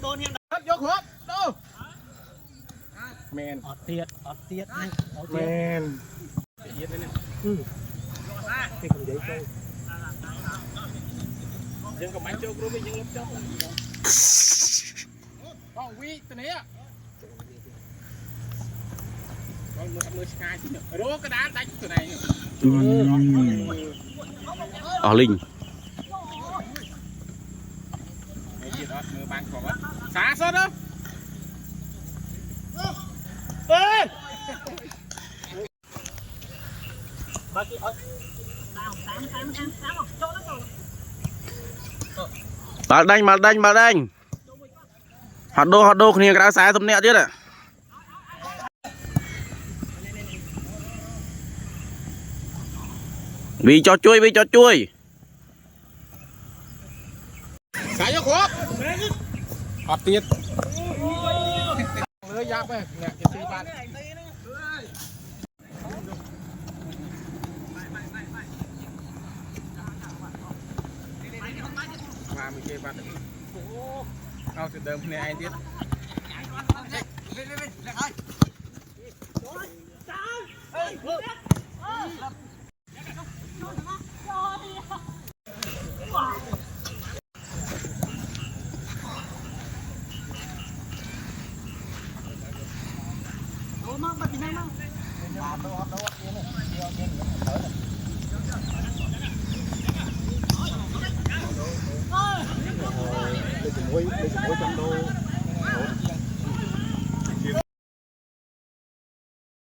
đốn hiên vô khóa đâu men ọt tiệt men cái con giấy câu dân cầm bánh châu rồi mình dân lấp châu con quy từ này con mưa sky chứ nữa rố cái đá đánh từ này linh mưa băng còn á xả sốt đó mà đanh hot đô kia cái xài tụm nẹt chứ ạ vì cho chuối xả vô khóa hot tiệt lưới giáp ấy nè cái xì bạn mà mình chơi bạnเอาtừ đơm này anh tiết Hot